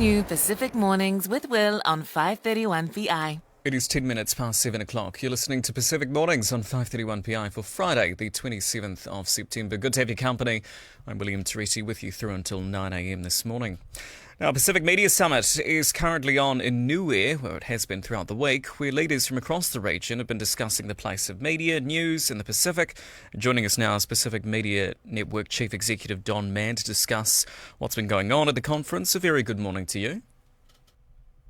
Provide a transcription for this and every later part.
new Pacific Mornings with Will on 531 PI. It is 10 minutes past 7 o'clock. You're listening to Pacific Mornings on 531 PI for Friday, the 27th of September. Good to have your company. I'm William Teresi with you through until 9 a.m. this morning. Now, Pacific Media Summit is currently on in Niue, where it has been throughout the week, where leaders from across the region have been discussing the place of media, news in the Pacific. Joining us now is Pacific Media Network Chief Executive Don Mann to discuss what's been going on at the conference. A very good morning to you.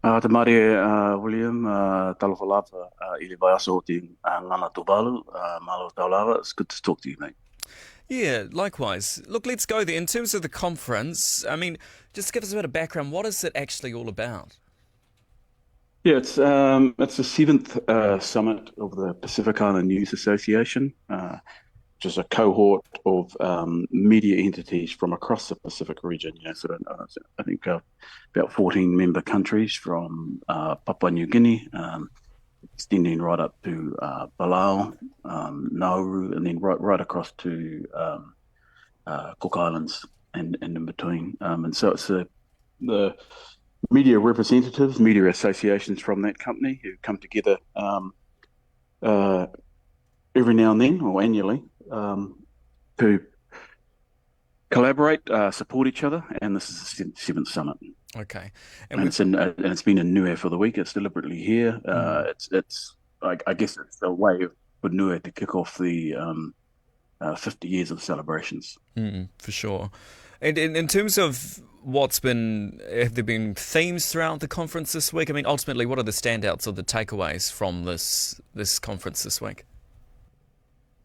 Te maria, William, talofa lava, ili vai aso o te ngana tuvalu, malo taulawa. It's good to talk to you, mate. Yeah, likewise. Look, let's go there. In terms of the conference, just give us a bit of background. What is it actually all about? Yeah, it's the seventh summit of the Pacific Island News Association, which is a cohort of media entities from across the Pacific region. I think about 14 member countries from Papua New Guinea, extending right up to Palau, Nauru, and then right across to Cook Islands and in between. And so it's the media representatives, media associations from that company who come together every now and then or annually to collaborate, support each other, and this is the seventh summit. Okay, and it's been in Niue for the week. It's deliberately here. I guess it's a way for Niue to kick off the 50 years of celebrations. For sure. And in terms of have there been themes throughout the conference this week? I mean, ultimately, what are the standouts or the takeaways from this conference this week?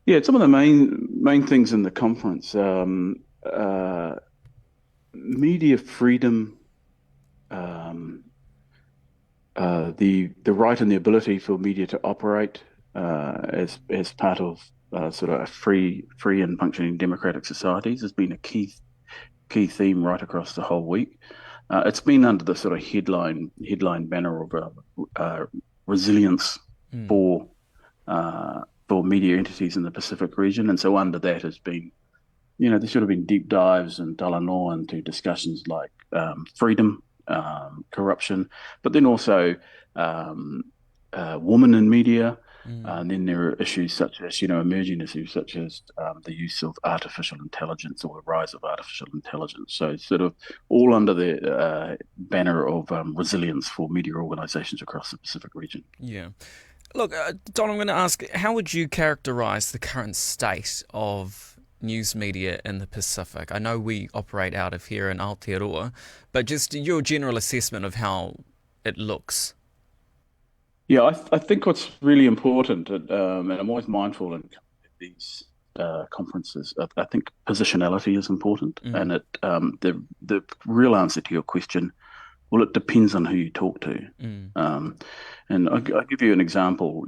Yeah, some of the main things in the conference, media freedom, the right and the ability for media to operate as part of sort of a free and functioning democratic societies has been a key theme right across the whole week. It's been under the sort of headline banner of resilience for media entities in the Pacific region, and so under that has been, there should have been deep dives and talanoa into discussions like freedom, corruption, but then also women in media. And then there are issues such as, emerging issues such as the use of artificial intelligence or the rise of artificial intelligence. So sort of all under the banner of resilience for media organisations across the Pacific region. Yeah. Look, Don, I'm going to ask, how would you characterise the current state of news media in the Pacific? I know we operate out of here in Aotearoa, but just your general assessment of how it looks. Yeah, I think what's really important, and I'm always mindful in these conferences, I think positionality is important, and the real answer to your question, well, it depends on who you talk to. And I'll give you an example.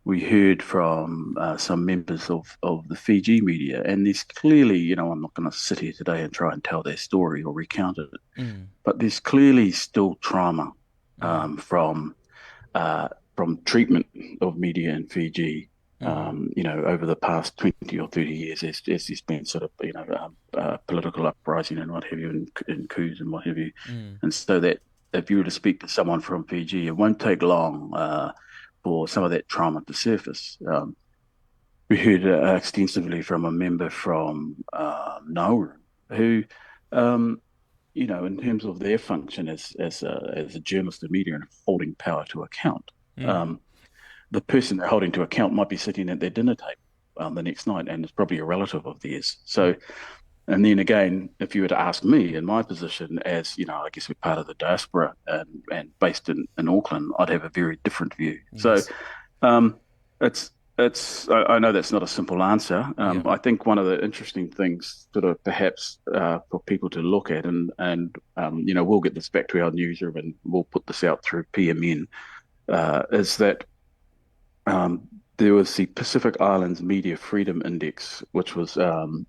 We heard from some members of the Fiji media, and there's clearly, I'm not going to sit here today and try and tell their story or recount it, but there's clearly still trauma from treatment of media in Fiji. Over the past 20 or 30 years, there's been sort of, political uprising and what have you, and coups and what have you. And so that if you were to speak to someone from Fiji, it won't take long for some of that trauma to surface. We heard extensively from a member from Nauru who, in terms of their function as a journalist of media and holding power to account, the person they're holding to account might be sitting at their dinner table the next night, and it's probably a relative of theirs. So, and then again, if you were to ask me in my position as, I guess we're part of the diaspora and based in Auckland, I'd have a very different view. Yes. So I know that's not a simple answer. I think one of the interesting things sort of perhaps for people to look at, and we'll get this back to our newsroom and we'll put this out through PMN, is that there was the Pacific Islands Media Freedom Index, which was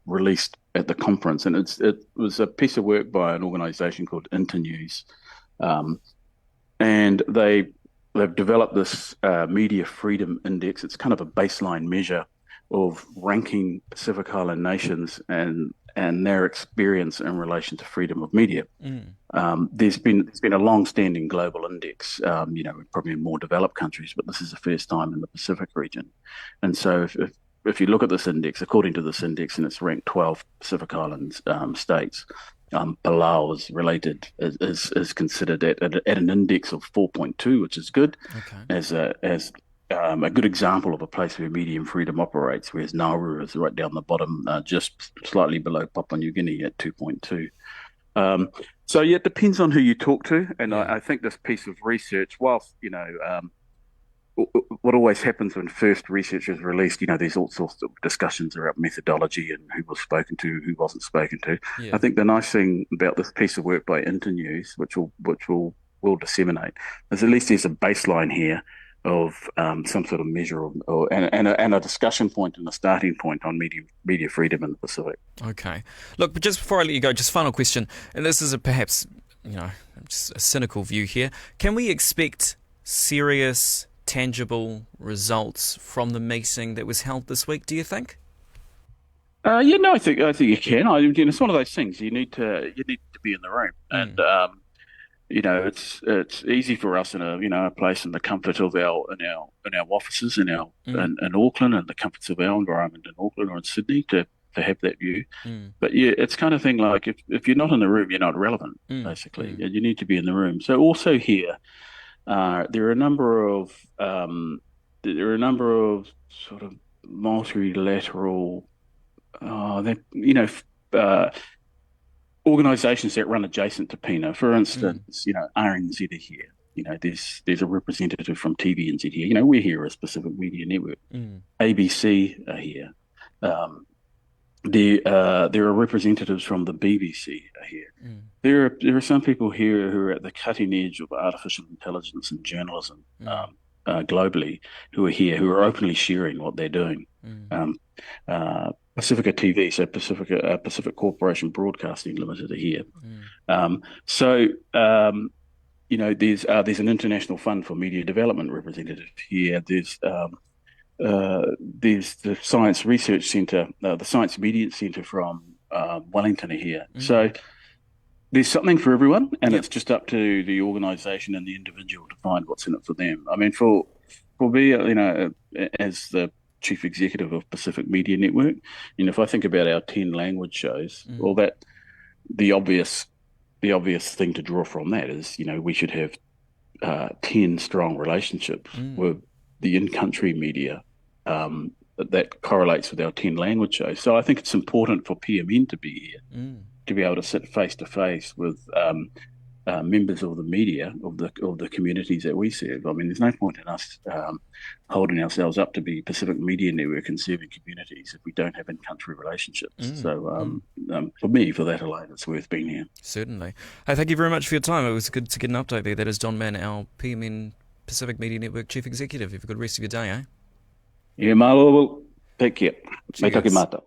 released at the conference, and it was a piece of work by an organisation called Internews, and they've developed this Media Freedom Index. It's kind of a baseline measure of ranking Pacific Island nations and and their experience in relation to freedom of media. Mm. There's been a long-standing global index, probably in more developed countries, but this is the first time in the Pacific region. And so, if you look at this index, according to this index, and it's ranked 12 Pacific Islands states, Palau is considered at an index of 4.2, which is good, Okay. as a good example of a place where medium freedom operates, whereas Nauru is right down the bottom, just slightly below Papua New Guinea at 2.2. So yeah, it depends on who you talk to, and Yeah. I think this piece of research, whilst what always happens when first research is released, there's all sorts of discussions about methodology and who was spoken to, who wasn't spoken to. I Yeah. think the nice thing about this piece of work by Internews, which will disseminate, is at least there's a baseline here of some sort of measure and a discussion point and a starting point on media freedom in the Pacific. Okay. Look, but just before I let you go, just final question, and this is perhaps just a cynical view here. Can we expect serious, tangible results from the meeting that was held this week? Do you think? Yeah, no, I think you can. It's one of those things you need to be in the room, and Mm. it's easy for us in a place in the comfort of our offices Mm. in Auckland and the comforts of our environment in Auckland or in Sydney to have that view. Mm. But yeah, it's kind of thing like if you're not in the room, you're not relevant, Mm. basically. Mm. And you need to be in the room. So also here, there are a number of sort of multilateral that uh, organisations that run adjacent to PINA. For Mm. instance, RNZ are here. There's a representative from TVNZ here. We're here as Pacific Media Network. Mm. ABC are here. Um, there are representatives from the BBC are here. Mm. There are some people here who are at the cutting edge of artificial intelligence and journalism Mm. globally, who are here, who are openly sharing what they're doing. Mm. Um, Pacifica TV, so Pacific Corporation Broadcasting Limited are here. Mm. So there's an international fund for media development representative here. There's the Science Research Centre, the Science Media Centre from Wellington are here. Mm. So there's something for everyone, and Yep. it's just up to the organisation and the individual to find what's in it for them. I mean, for me, as the chief executive of Pacific Media Network, if I think about our 10 language shows, Mm. well, that the obvious the obvious thing to draw from that is, we should have 10 strong relationships Mm. with the in-country media that correlates with our 10 language shows. So I think it's important for PMN to be here, Mm. to be able to sit face to face with members of the media of the communities that we serve. I mean, there's no point in us holding ourselves up to be Pacific Media Network and serving communities if we don't have in-country relationships. Mm. So Mm. for me, for that alone, it's worth being here. Certainly. Hey, thank you very much for your time. It was good to get an update there. That is Don Mann, our PMN Pacific Media Network Chief Executive. Have a good rest of your day, eh? Yeah, Malo, take care. Mai take Cheers. mata.